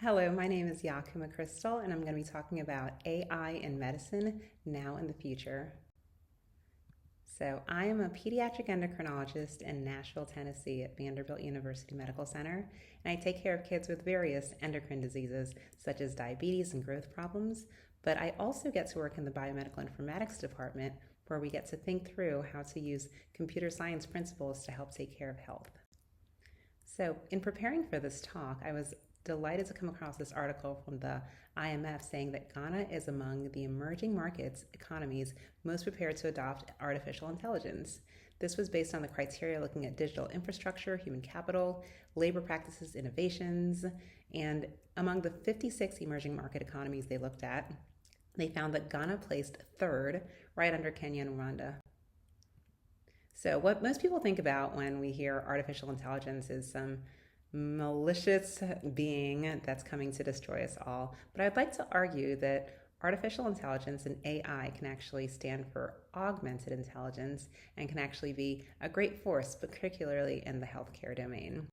Hello, my name is Yakuma Crystal, and I'm going to be talking about AI in medicine now and the future. So, I am a pediatric endocrinologist in Nashville, Tennessee at Vanderbilt University Medical Center, and I take care of kids with various endocrine diseases such as diabetes and growth problems. But I also get to work in the biomedical informatics department where we get to think through how to use computer science principles to help take care of health. So, in preparing for this talk, I was delighted to come across this article from the IMF saying that Ghana is among the emerging markets economies most prepared to adopt artificial intelligence. This was based on the criteria looking at digital infrastructure, human capital, labor practices, innovations, and among the 56 emerging market economies they looked at, they found that Ghana placed third, right under Kenya and Rwanda. So, what most people think about when we hear artificial intelligence is some malicious being that's coming to destroy us all. But I'd like to argue that artificial intelligence and AI can actually stand for augmented intelligence and can actually be a great force, particularly in the healthcare domain.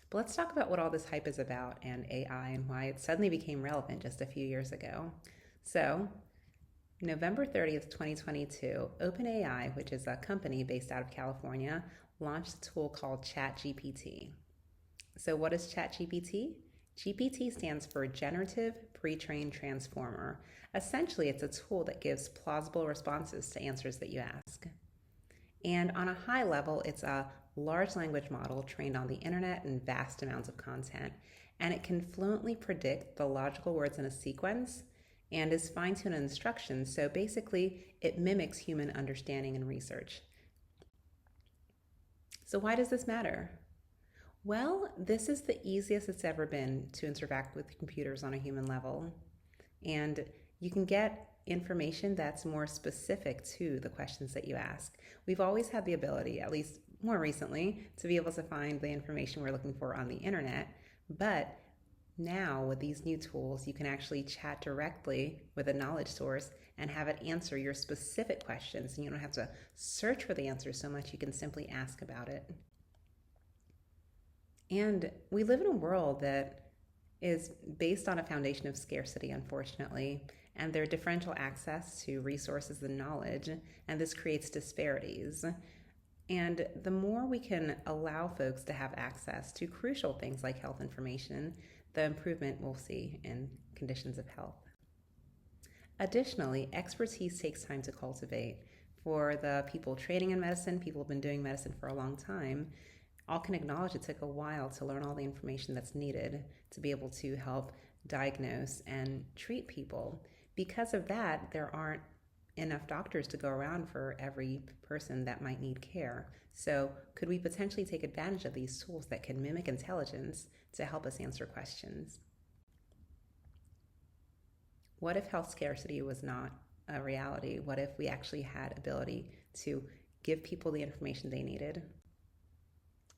But let's talk about what all this hype is about and AI and why it suddenly became relevant just a few years ago. So, November 30th, 2022, OpenAI, which is a company based out of California, launched a tool called ChatGPT. So, what is ChatGPT? GPT stands for Generative Pre-trained Transformer. Essentially, it's a tool that gives plausible responses to answers that you ask. And on a high level, it's a large language model trained on the internet and vast amounts of content. And it can fluently predict the logical words in a sequence and is fine-tuned instructions. So basically, it mimics human understanding and research. So why does this matter? Well, this is the easiest it's ever been to interact with computers on a human level. And you can get information that's more specific to the questions that you ask. We've always had the ability, at least more recently, to be able to find the information we're looking for on the internet. But now, with these new tools, you can actually chat directly with a knowledge source and have it answer your specific questions. And you don't have to search for the answer so much, you can simply ask about it. And we live in a world that is based on a foundation of scarcity, unfortunately, and there are differential access to resources and knowledge, and this creates disparities. And the more we can allow folks to have access to crucial things like health information, the improvement we'll see in conditions of health. Additionally, expertise takes time to cultivate. For the people training in medicine, people who've been doing medicine for a long time, all can acknowledge it took a while to learn all the information that's needed to be able to help diagnose and treat people. Because of that, there aren't enough doctors to go around for every person that might need care. So, could we potentially take advantage of these tools that can mimic intelligence to help us answer questions? What if health scarcity was not a reality? What if we actually had ability to give people the information they needed?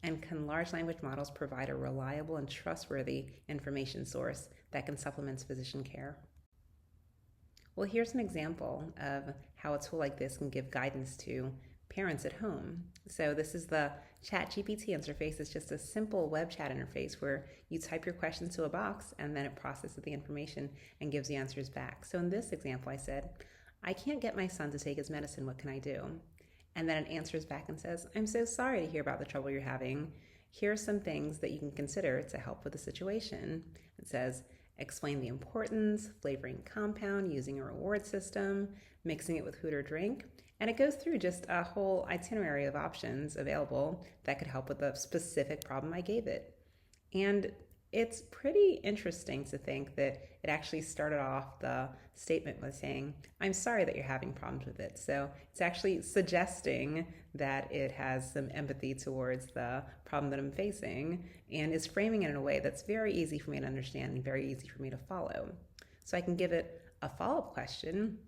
And can large language models provide a reliable and trustworthy information source that can supplement physician care? Well, here's an example of how a tool like this can give guidance to parents at home. So this is the ChatGPT interface. It's just a simple web chat interface where you type your questions to a box and then it processes the information and gives the answers back. So in this example, I said, I can't get my son to take his medicine. What can I do? And then it answers back and says, I'm so sorry to hear about the trouble you're having. Here are some things that you can consider to help with the situation. It says, explain the importance, flavoring compound, using a reward system, mixing it with food or drink. And it goes through just a whole itinerary of options available that could help with the specific problem I gave it. And it's pretty interesting to think that it actually started off the statement with saying, I'm sorry that you're having problems with it. So it's actually suggesting that it has some empathy towards the problem that I'm facing and is framing it in a way that's very easy for me to understand and very easy for me to follow. So I can give it a follow-up question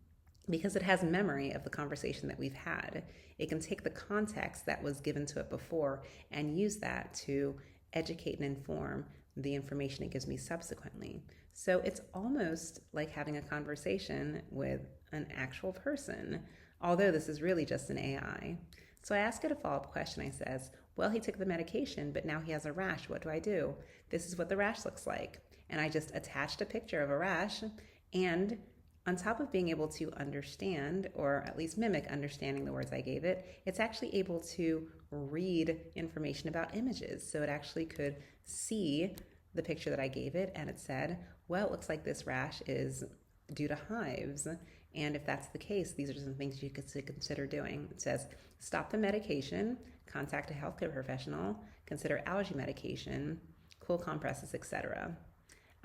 because it has memory of the conversation that we've had. It can take the context that was given to it before and use that to educate and inform the information it gives me subsequently. So it's almost like having a conversation with an actual person, although this is really just an AI. So I ask it a follow-up question. I says, Well, he took the medication, but now he has a rash. What do I do? This is what the rash looks like. And I just attached a picture of a rash. And on top of being able to understand, or at least mimic understanding the words I gave it, it's actually able to read information about images. So it actually could see the picture that I gave it, and it said, well, it looks like this rash is due to hives. And if that's the case, these are some things you could consider doing. It says, stop the medication, contact a healthcare professional, consider allergy medication, cool compresses, etc.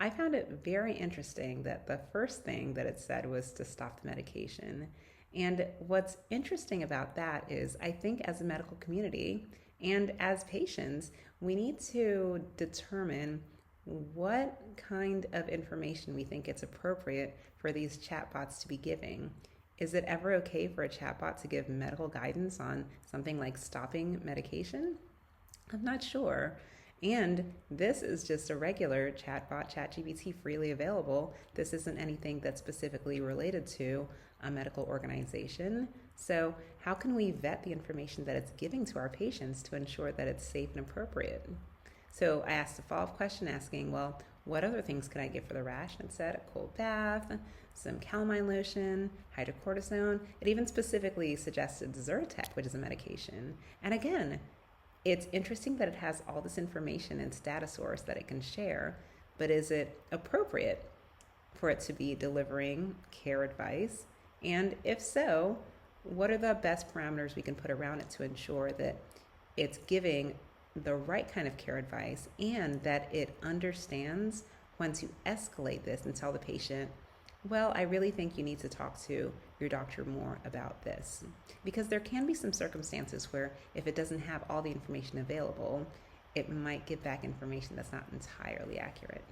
I found it very interesting that the first thing that it said was to stop the medication. And what's interesting about that is I think as a medical community and as patients, we need to determine what kind of information we think it's appropriate for these chatbots to be giving. Is it ever okay for a chatbot to give medical guidance on something like stopping medication? I'm not sure. And this is just a regular chatbot, ChatGPT, freely available. This isn't anything that's specifically related to a medical organization. So how can we vet the information that it's giving to our patients to ensure that it's safe and appropriate? So I asked a follow-up question asking, well, what other things could I give for the rash? And it said a cold bath, some calamine lotion, hydrocortisone. It even specifically suggested Zyrtec, which is a medication. And again, it's interesting that it has all this information in its data source that it can share, but is it appropriate for it to be delivering care advice? And if so, what are the best parameters we can put around it to ensure that it's giving the right kind of care advice and that it understands when to escalate this and tell the patient, well, I really think you need to talk to your doctor more about this. Because there can be some circumstances where if it doesn't have all the information available, it might give back information that's not entirely accurate.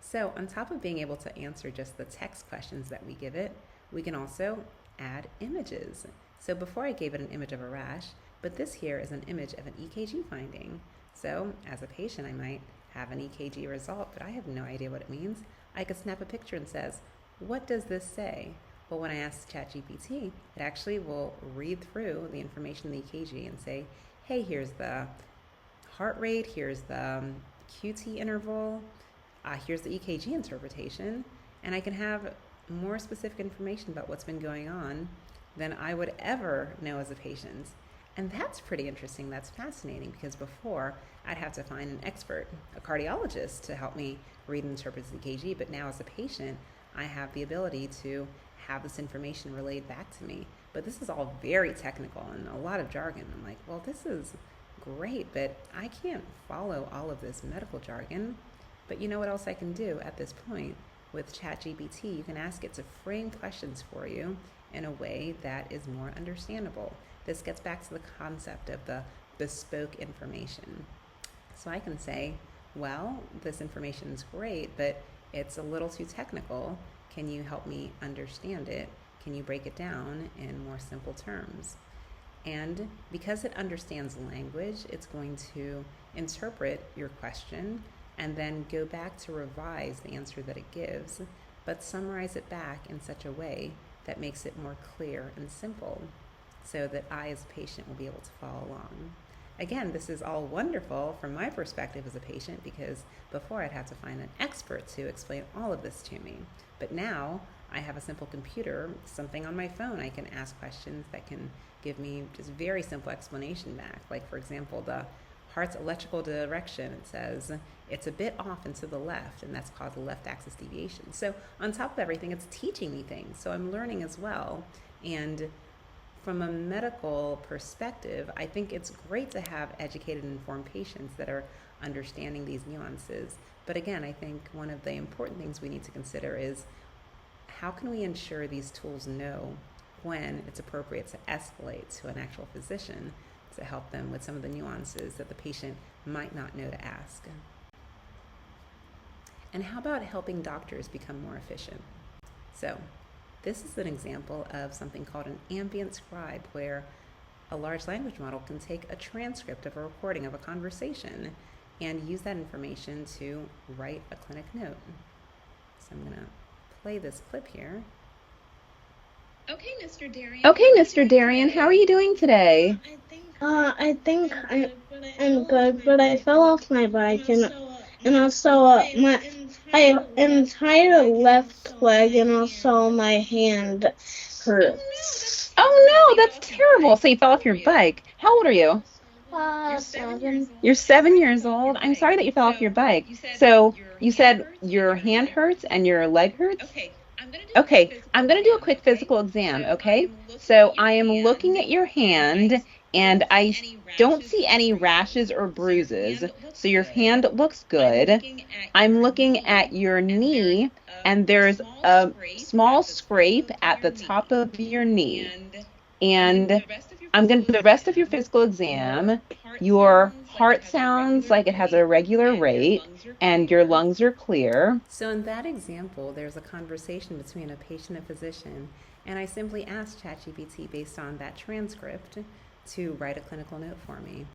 So on top of being able to answer just the text questions that we give it, we can also add images. So before I gave it an image of a rash, but this here is an image of an EKG finding. So as a patient, I might have an EKG result, but I have no idea what it means. I could snap a picture and says, what does this say? Well, when I ask ChatGPT, it actually will read through the information in the EKG and say, hey, here's the heart rate, here's the QT interval, here's the EKG interpretation, and I can have more specific information about what's been going on than I would ever know as a patient. And that's pretty interesting. That's fascinating because before I'd have to find an expert, a cardiologist, to help me read and interpret the EKG. But now as a patient, I have the ability to have this information relayed back to me. But this is all very technical and a lot of jargon. I'm like, well, this is great, but I can't follow all of this medical jargon. But you know what else I can do at this point? With ChatGPT, you can ask it to frame questions for you in a way that is more understandable. This gets back to the concept of the bespoke information. So I can say, well, this information is great, but it's a little too technical. Can you help me understand it? Can you break it down in more simple terms? And because it understands language, it's going to interpret your question and then go back to revise the answer that it gives, but summarize it back in such a way that makes it more clear and simple so that I as a patient will be able to follow along. Again, this is all wonderful from my perspective as a patient because before I'd have to find an expert to explain all of this to me. But now I have a simple computer, something on my phone. I can ask questions that can give me just very simple explanation back. Like for example, the heart's electrical direction, it says it's a bit off and to the left, and that's called the left axis deviation. So on top of everything, it's teaching me things. So I'm learning as well. And from a medical perspective, I think it's great to have educated and informed patients that are understanding these nuances. But again, I think one of the important things we need to consider is how can we ensure these tools know when it's appropriate to escalate to an actual physician to help them with some of the nuances that the patient might not know to ask. And how about helping doctors become more efficient? So This is an example of something called an ambient scribe, where a large language model can take a transcript of a recording of a conversation and use that information to write a clinic note. So I'm going to play this clip here. Okay, Mr. Darian, how are you doing today? I think I'm good, but I fell off my bike and also my entire left leg and also my hand hurts. Oh no, that's terrible. So you fell off your bike. How old are you? 7. You're 7 years old. I'm sorry that you fell off your bike. So you said your hand hurts and your leg hurts? Okay, I'm going to do a quick physical exam, okay? So I am looking at your hand and don't see any rashes or bruises. So your hand looks good. I'm looking at your knee and there's a small scrape at the top of your knee. And I'm going to do the rest of your physical exam. Your heart sounds like it has a regular rate and your lungs are clear. So in that example, there's a conversation between a patient and physician, and I simply asked ChatGPT based on that transcript to write a clinical note for me.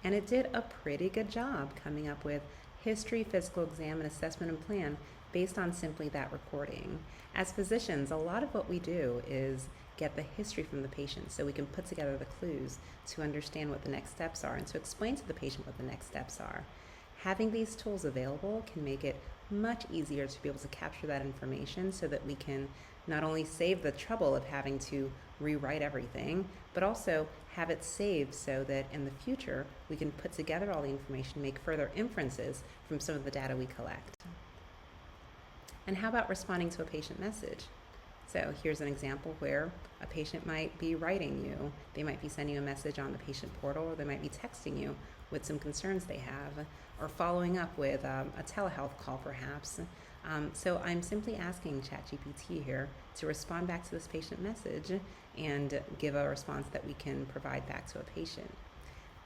And it did a pretty good job coming up with history, physical exam, and assessment and plan based on simply that recording. As physicians, a lot of what we do is get the history from the patient so we can put together the clues to understand what the next steps are and to explain to the patient what the next steps are. Having these tools available can make it much easier to be able to capture that information so that we can not only save the trouble of having to rewrite everything, but also have it saved so that in the future we can put together all the information, make further inferences from some of the data we collect. And how about responding to a patient message? So here's an example where a patient might be writing you. They might be sending you a message on the patient portal, or they might be texting you with some concerns they have, or following up with a telehealth call perhaps. So I'm simply asking ChatGPT here to respond back to this patient message and give a response that we can provide back to a patient.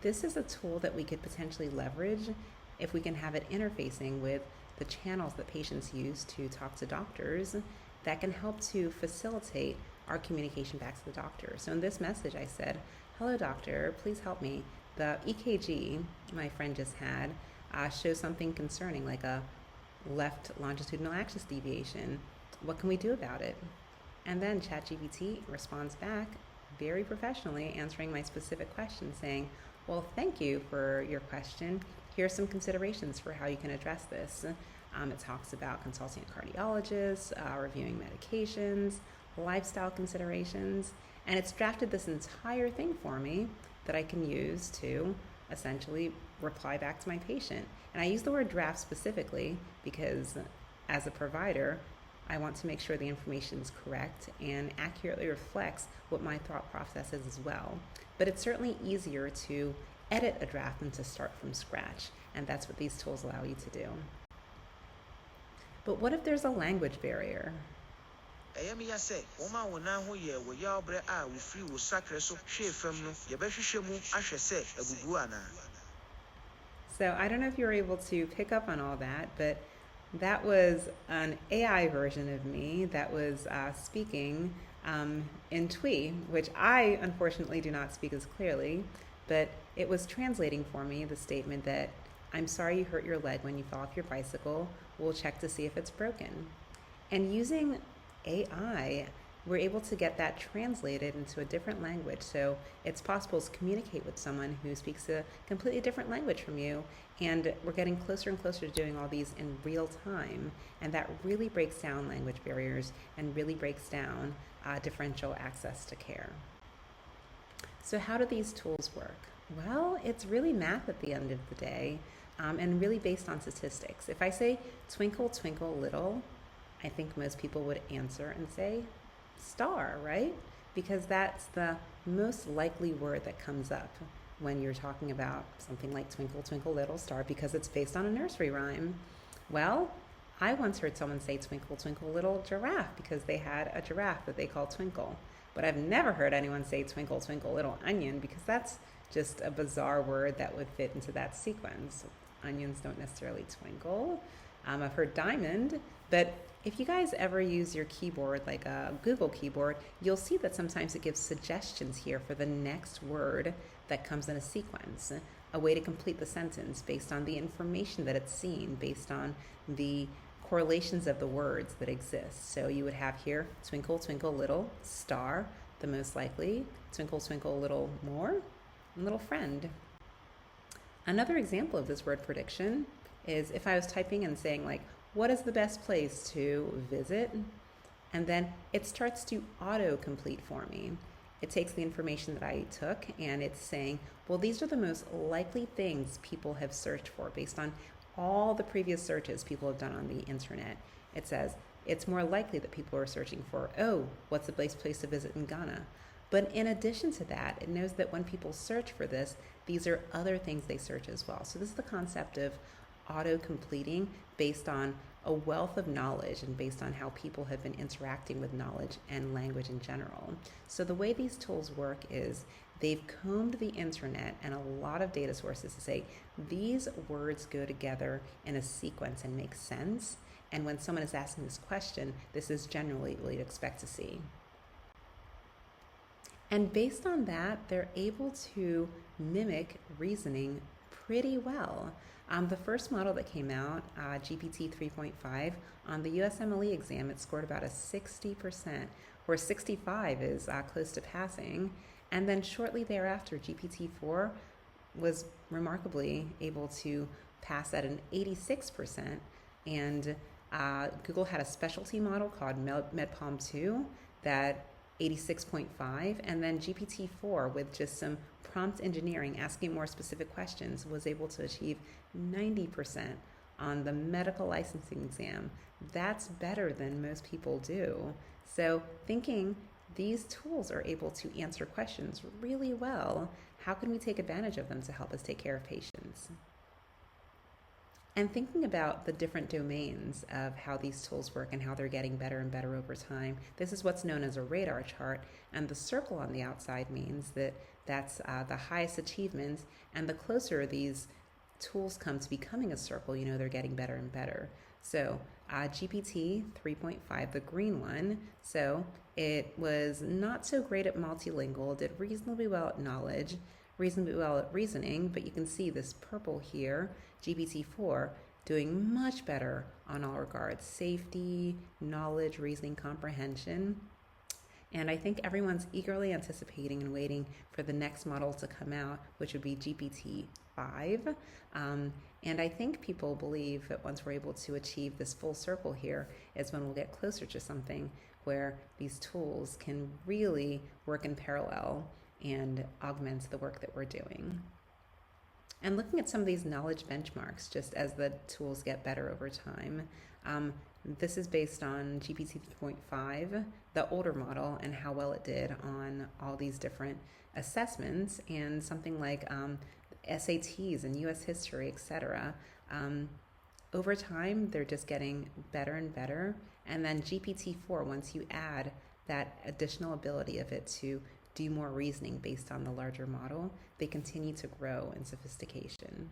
This is a tool that we could potentially leverage if we can have it interfacing with the channels that patients use to talk to doctors that can help to facilitate our communication back to the doctor. So in this message I said, "Hello doctor, please help me. The EKG my friend just had shows something concerning, like a left longitudinal axis deviation. What can we do about it?" And then ChatGPT responds back very professionally, answering my specific question, saying, "Well, thank you for your question. Here are some considerations for how you can address this." It talks about consulting a cardiologist, reviewing medications, lifestyle considerations, And it's drafted this entire thing for me that I can use to essentially reply back to my patient. And I use the word draft specifically because as a provider, I want to make sure the information is correct and accurately reflects what my thought process is as well. But it's certainly easier to edit a draft than to start from scratch, and that's what these tools allow you to do. But what if there's a language barrier? So I don't know if you were able to pick up on all that, but that was an AI version of me that was speaking in Twi, which I unfortunately do not speak as clearly, but it was translating for me the statement that, "I'm sorry you hurt your leg when you fell off your bicycle. We'll check to see if it's broken." And using AI, we're able to get that translated into a different language. So it's possible to communicate with someone who speaks a completely different language from you. And we're getting closer and closer to doing all these in real time. And that really breaks down language barriers and really breaks down differential access to care. So how do these tools work? Well, it's really math at the end of the day, and really based on statistics. If I say twinkle, twinkle, little, I think most people would answer and say star, right? Because that's the most likely word that comes up when you're talking about something like twinkle, twinkle, little star, because it's based on a nursery rhyme. Well, I once heard someone say twinkle, twinkle, little giraffe because they had a giraffe that they called Twinkle. But I've never heard anyone say twinkle, twinkle, little onion because that's just a bizarre word that would fit into that sequence. Onions don't necessarily twinkle. I've heard diamond, but if you guys ever use your keyboard, like a Google keyboard, you'll see that sometimes it gives suggestions here for the next word that comes in a sequence, a way to complete the sentence based on the information that it's seen, based on the correlations of the words that exist. So you would have here, twinkle, twinkle, little star, the most likely, twinkle, twinkle, little more, little friend. Another example of this word prediction is if I was typing and saying like, what is the best place to visit? And then it starts to auto-complete for me. It takes the information that I took and it's saying, well, these are the most likely things people have searched for based on all the previous searches people have done on the internet. It says it's more likely that people are searching for, oh, what's the best place to visit in Ghana? But in addition to that, it knows that when people search for this, these are other things they search as well. So this is the concept of auto-completing based on a wealth of knowledge and based on how people have been interacting with knowledge and language in general. So the way these tools work is they've combed the internet and a lot of data sources to say these words go together in a sequence and make sense. And when someone is asking this question, this is generally what you'd expect to see. And based on that, they're able to mimic reasoning pretty well. The first model that came out, GPT 3.5, on the USMLE exam, it scored about a 60%, where 65 is close to passing. And then shortly thereafter, GPT-4 was remarkably able to pass at an 86%. And Google had a specialty model called MedPalm 2 that 86.5, and then GPT-4 with just some prompt engineering, asking more specific questions, was able to achieve 90% on the medical licensing exam. That's better than most people do. So thinking these tools are able to answer questions really well, how can we take advantage of them to help us take care of patients? And thinking about the different domains of how these tools work and how they're getting better and better over time, this is what's known as a radar chart, and the circle on the outside means that that's the highest achievements, and the closer these tools come to becoming a circle, you know they're getting better and better. So GPT 3.5, the green one, so it was not so great at multilingual, did reasonably well at knowledge, reasonably well at reasoning, but you can see this purple here, GPT-4, doing much better on all regards, safety, knowledge, reasoning, comprehension. And I think everyone's eagerly anticipating and waiting for the next model to come out, which would be GPT-5. And I think people believe that once we're able to achieve this full circle here is when we'll get closer to something where these tools can really work in parallel and augment the work that we're doing. And looking at some of these knowledge benchmarks, just as the tools get better over time, this is based on GPT 3.5, the older model, and how well it did on all these different assessments, and something like SATs and US history, etc. Over time, they're just getting better and better. And then GPT-4, once you add that additional ability of it to do more reasoning based on the larger model, they continue to grow in sophistication.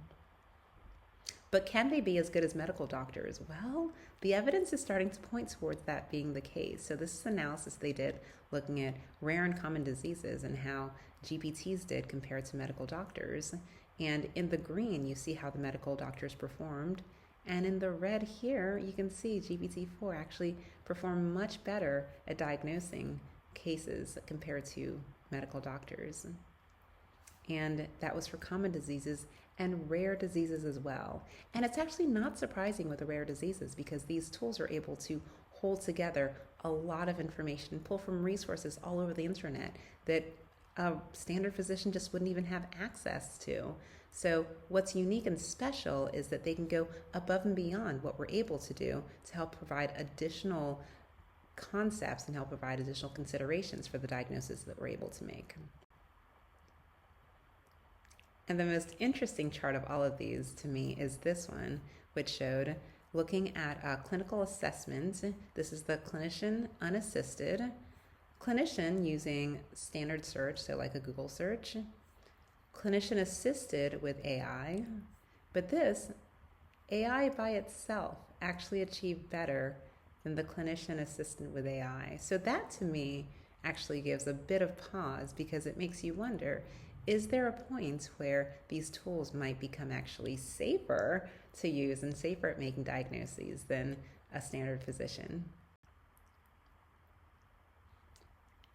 But can they be as good as medical doctors? Well, the evidence is starting to point towards that being the case. So this is analysis they did looking at rare and common diseases and how GPTs did compared to medical doctors. And in the green, you see how the medical doctors performed. And in the red here, you can see GPT-4 actually performed much better at diagnosing cases compared to medical doctors. And that was for common diseases and rare diseases as well. And it's actually not surprising with the rare diseases because these tools are able to hold together a lot of information, pull from resources all over the internet that a standard physician just wouldn't even have access to. So what's unique and special is that they can go above and beyond what we're able to do to help provide additional concepts and help provide additional considerations for the diagnosis that we're able to make. And the most interesting chart of all of these to me is this one, which showed looking at clinical assessment. This is the clinician unassisted, clinician using standard search, so like a Google search, clinician assisted with AI, but this AI by itself actually achieved better than the clinician assistant with AI. So that to me actually gives a bit of pause because it makes you wonder, is there a point where these tools might become actually safer to use and safer at making diagnoses than a standard physician?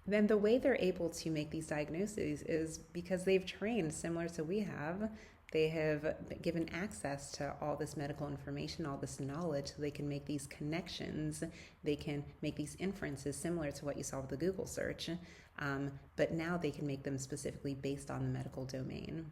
Then the way they're able to make these diagnoses is because they've trained similar to we have. They have given access to all this medical information, all this knowledge, so they can make these connections. They can make these inferences similar to what you saw with the Google search, but now they can make them specifically based on the medical domain.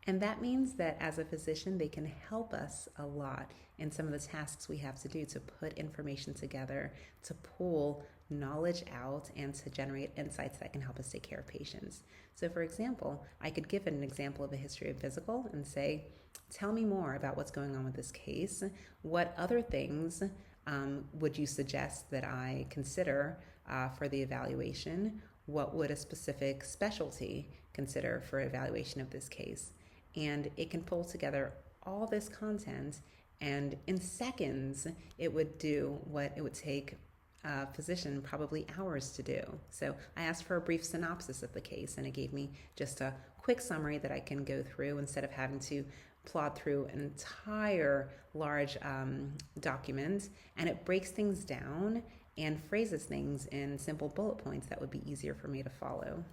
And that means that as a physician, they can help us a lot in some of the tasks we have to do to put information together, to pull knowledge out, and to generate insights that can help us take care of patients. So for example, I could give an example of a history of physical and say, tell me more about what's going on with this case. What other things would you suggest that I consider for the evaluation? What would a specific specialty consider for evaluation of this case? And it can pull together all this content, and in seconds, it would do what it would take a physician probably hours to do. So I asked for a brief synopsis of the case, and it gave me just a quick summary that I can go through instead of having to plod through an entire large document. And it breaks things down and phrases things in simple bullet points that would be easier for me to follow.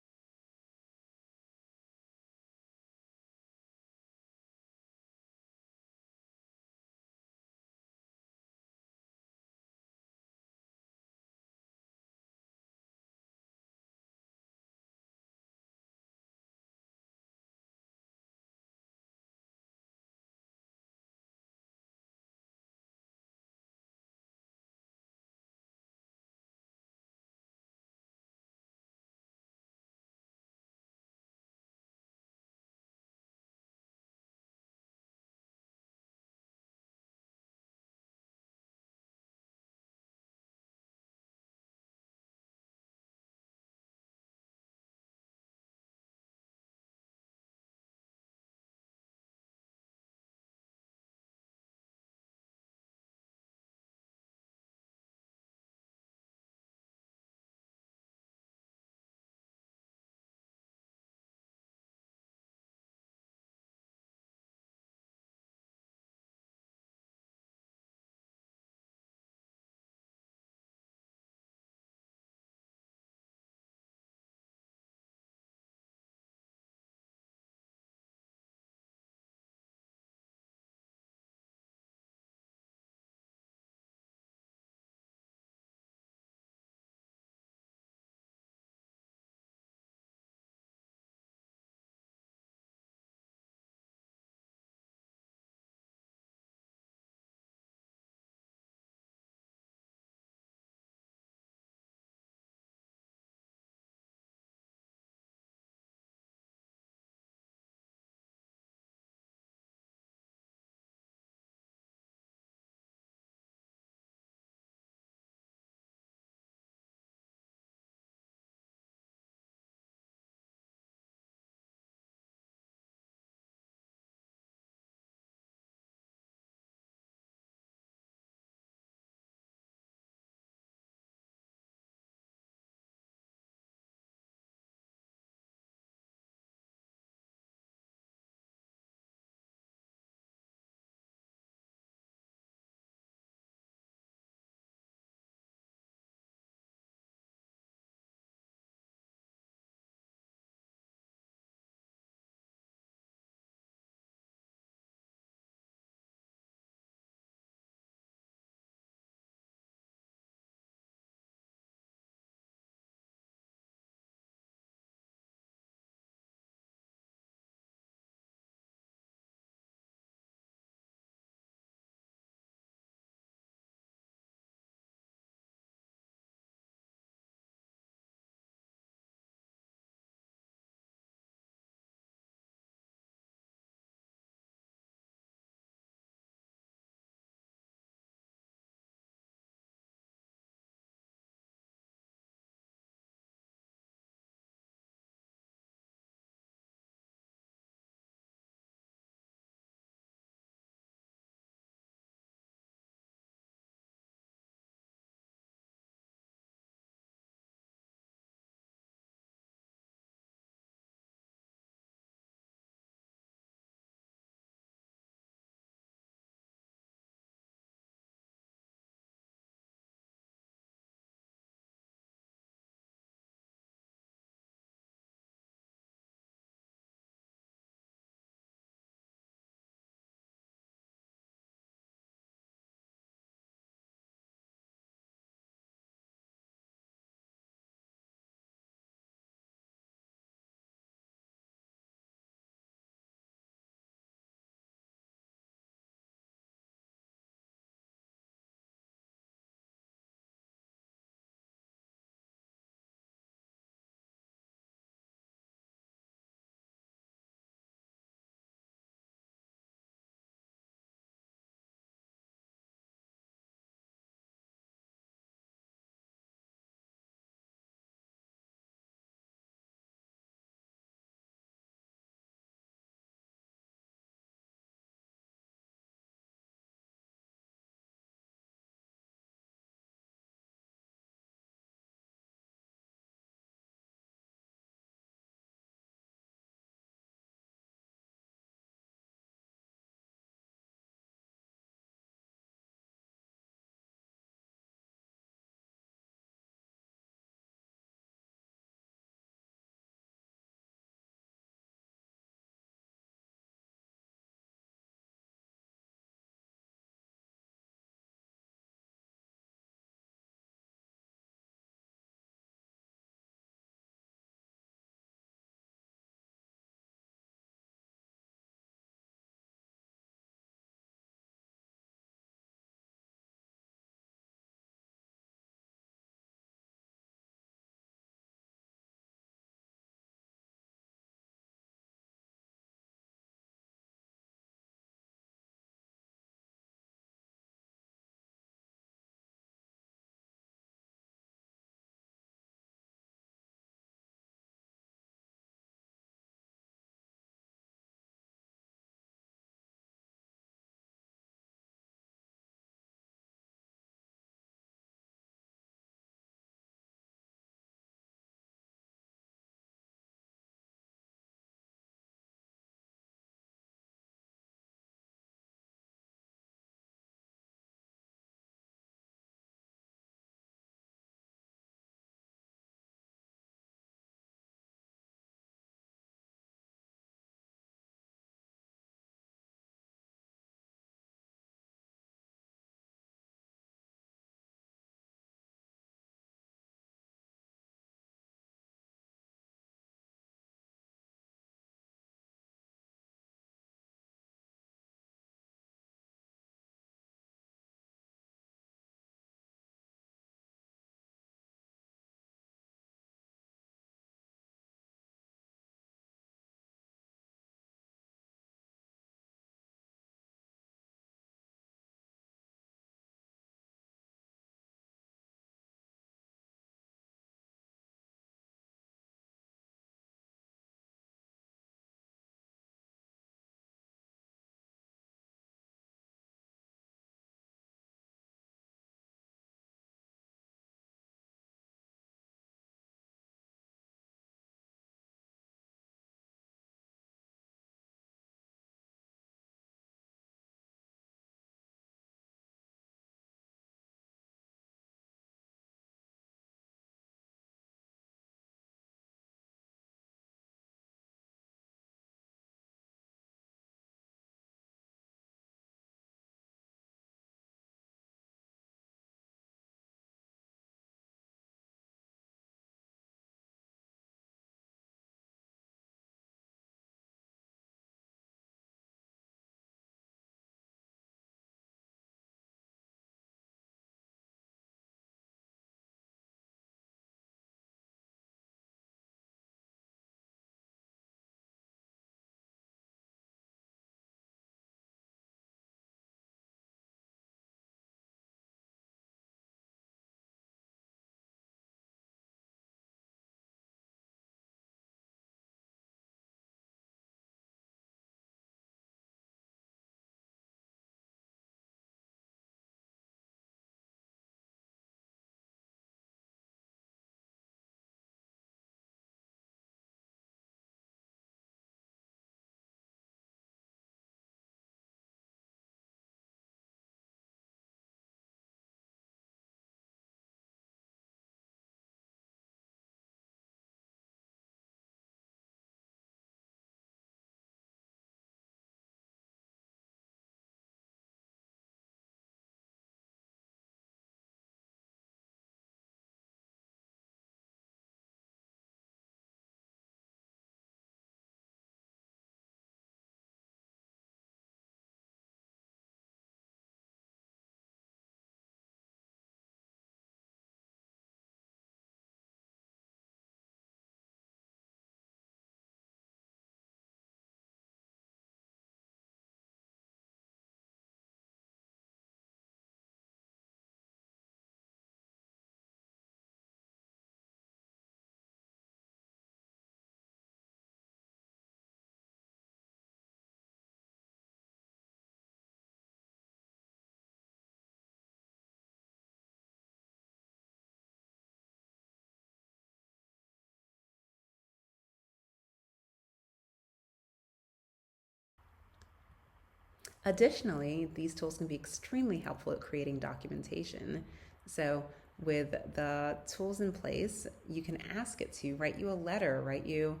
Additionally, these tools can be extremely helpful at creating documentation. So with the tools in place, you can ask it to write you a letter, write you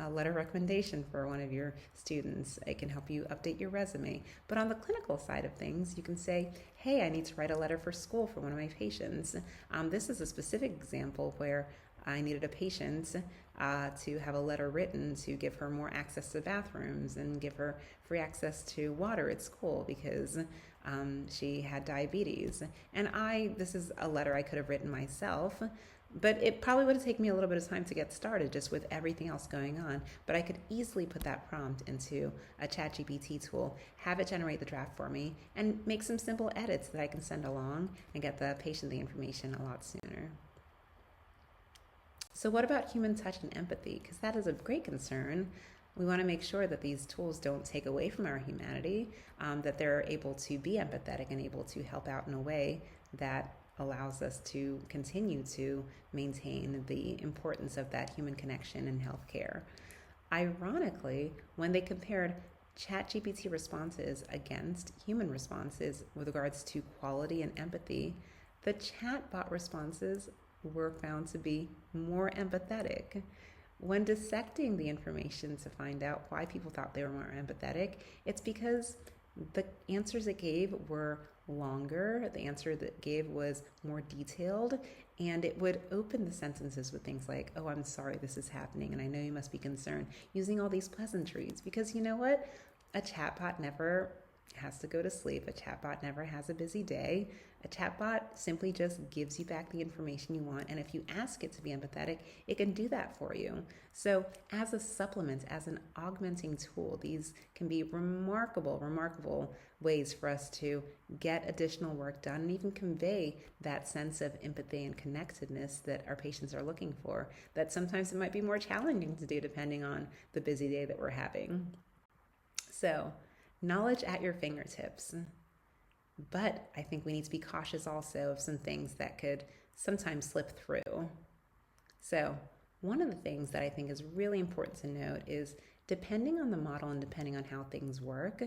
a letter recommendation for one of your students. It can help you update your resume. But on the clinical side of things, you can say, hey, I need to write a letter for school for one of my patients. This is a specific example where I needed a patient to have a letter written to give her more access to bathrooms and give her free access to water at school because she had diabetes. And this is a letter I could have written myself, but it probably would have taken me a little bit of time to get started just with everything else going on. But I could easily put that prompt into a ChatGPT tool, have it generate the draft for me, and make some simple edits that I can send along and get the patient the information a lot sooner. So what about human touch and empathy? Because that is a great concern. We want to make sure that these tools don't take away from our humanity, that they're able to be empathetic and able to help out in a way that allows us to continue to maintain the importance of that human connection in healthcare. Ironically, when they compared ChatGPT responses against human responses with regards to quality and empathy, the chatbot responses were found to be more empathetic. When dissecting the information to find out why people thought they were more empathetic, it's because the answers it gave were longer, the answer that it gave was more detailed, and it would open the sentences with things like, oh, I'm sorry this is happening, and I know you must be concerned, using all these pleasantries. Because you know what? A chatbot never has to go to sleep. A chatbot never has a busy day. A chatbot simply just gives you back the information you want, and if you ask it to be empathetic, it can do that for you. So as a supplement, as an augmenting tool, these can be remarkable ways for us to get additional work done and even convey that sense of empathy and connectedness that our patients are looking for, that sometimes it might be more challenging to do depending on the busy day that we're having. So, knowledge at your fingertips. But I think we need to be cautious also of some things that could sometimes slip through. So one of the things that I think is really important to note is depending on the model and depending on how things work,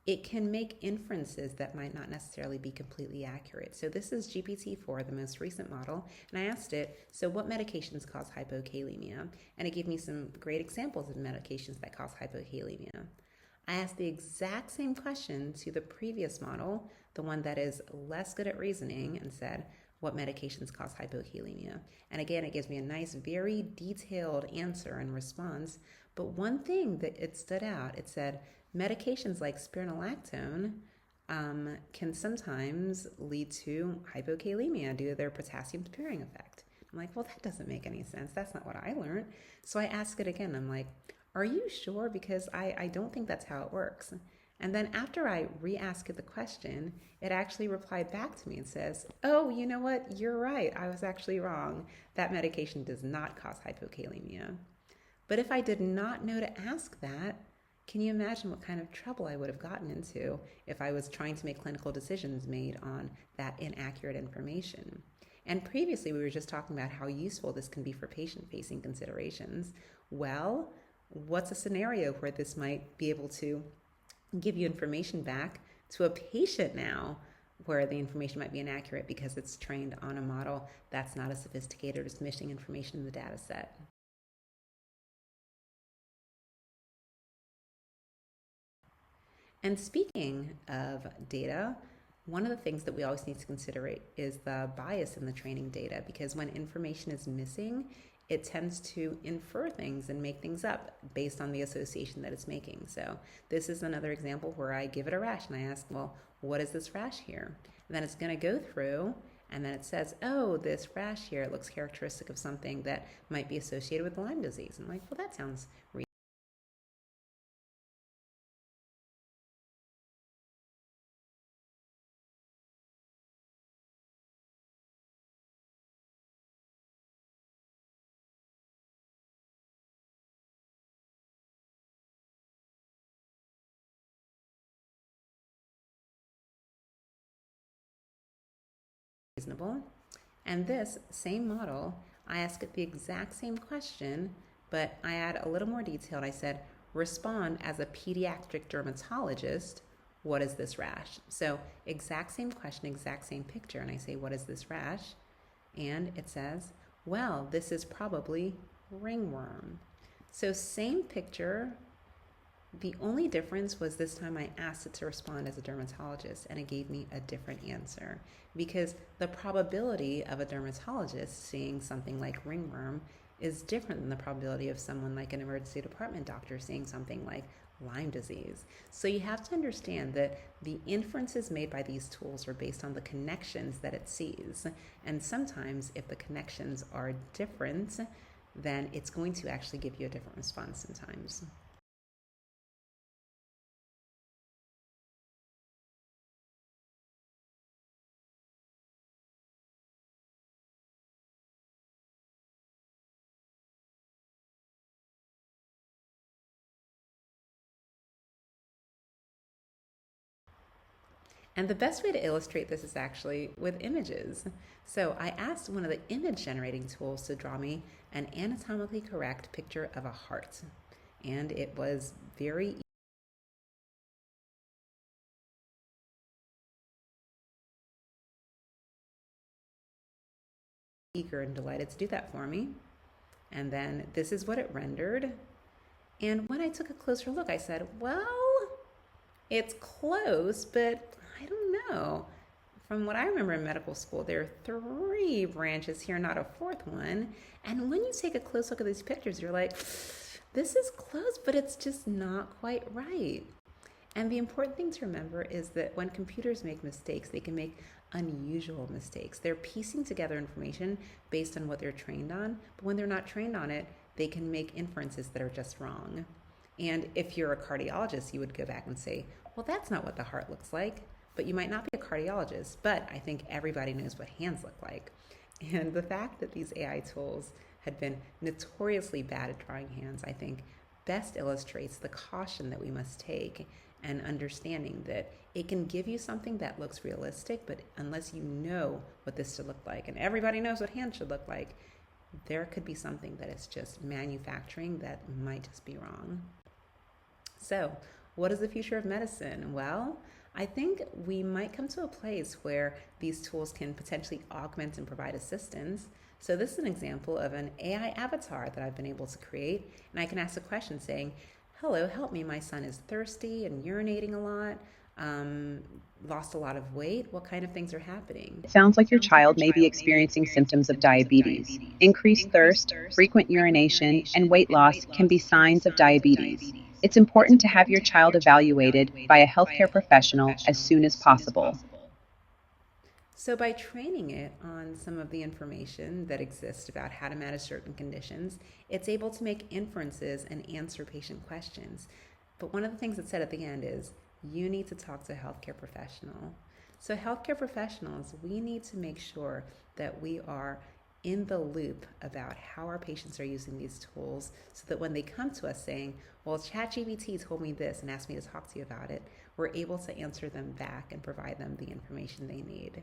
it can make inferences that might not necessarily be completely accurate. So this is GPT-4, the most recent model, and I asked it, so what medications cause hypokalemia? And it gave me some great examples of medications that cause hypokalemia. I asked the exact same question to the previous model, the one that is less good at reasoning, and said, what medications cause hypokalemia? And again, it gives me a nice, very detailed answer and response. But one thing that it stood out, it said, medications like spironolactone can sometimes lead to hypokalemia due to their potassium sparing effect. I'm like, well, that doesn't make any sense. That's not what I learned. So I asked it again. I'm like, are you sure? Because I don't think that's how it works. And then after I re-asked it the question, it actually replied back to me and says, oh, you know what? You're right. I was actually wrong. That medication does not cause hypokalemia. But if I did not know to ask that, can you imagine what kind of trouble I would have gotten into if I was trying to make clinical decisions made on that inaccurate information? And previously, we were just talking about how useful this can be for patient-facing considerations. Well, what's a scenario where this might be able to give you information back to a patient now where the information might be inaccurate because it's trained on a model that's not as sophisticated as missing information in the data set? And speaking of data, one of the things that we always need to consider is the bias in the training data, because when information is missing, it tends to infer things and make things up based on the association that it's making. So this is another example where I give it a rash and I ask, well, what is this rash here? And then it's going to go through and then it says, oh, this rash here, it looks characteristic of something that might be associated with Lyme disease. I'm like, well, that sounds reasonable. And this same model, I ask it the exact same question, but I add a little more detail. I said, respond as a pediatric dermatologist what is this rash? So exact same question, exact same picture. And I say, what is this rash? And it says, well, this is probably ringworm. So same picture. The only difference was this time I asked it to respond as a dermatologist, and it gave me a different answer, because the probability of a dermatologist seeing something like ringworm is different than the probability of someone like an emergency department doctor seeing something like Lyme disease. So you have to understand that the inferences made by these tools are based on the connections that it sees. And sometimes if the connections are different, then it's going to actually give you a different response sometimes. And the best way to illustrate this is actually with images. So I asked one of the image generating tools to draw me an anatomically correct picture of a heart. And it was very eager and delighted to do that for me. And then this is what it rendered. And when I took a closer look, I said, well, it's close, but I don't know. From what I remember in medical school, there are 3 branches here, not a 4th one. And when you take a close look at these pictures, you're like, this is close, but it's just not quite right. And the important thing to remember is that when computers make mistakes, they can make unusual mistakes. They're piecing together information based on what they're trained on, but when they're not trained on it, they can make inferences that are just wrong. And if you're a cardiologist, you would go back and say, well, that's not what the heart looks like. But you might not be a cardiologist, but I think everybody knows what hands look like. And the fact that these AI tools had been notoriously bad at drawing hands, I think best illustrates the caution that we must take, and understanding that it can give you something that looks realistic, but unless you know what this should look like, and everybody knows what hands should look like, there could be something that is just manufacturing that might just be wrong. So, what is the future of medicine? Well, I think we might come to a place where these tools can potentially augment and provide assistance. So this is an example of an AI avatar that I've been able to create, and I can ask a question saying, hello, help me, my son is thirsty and urinating a lot, lost a lot of weight. What kind of things are happening? It sounds like your child may be experiencing symptoms of diabetes. Increased thirst, frequent urination, and weight loss can be signs of diabetes. It's important to have your child evaluated by a healthcare professional as soon as possible. So by training it on some of the information that exists about how to manage certain conditions, it's able to make inferences and answer patient questions. But one of the things it said at the end is, you need to talk to a healthcare professional. So healthcare professionals, we need to make sure that we are in the loop about how our patients are using these tools, so that when they come to us saying, well, ChatGPT told me this and asked me to talk to you about it, we're able to answer them back and provide them the information they need.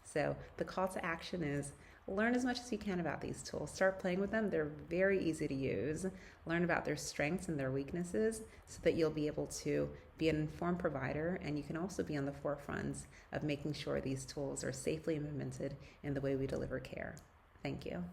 So the call to action is, learn as much as you can about these tools. Start playing with them. They're very easy to use. Learn about their strengths and their weaknesses so that you'll be able to be an informed provider, and you can also be on the forefronts of making sure these tools are safely implemented in the way we deliver care. Thank you.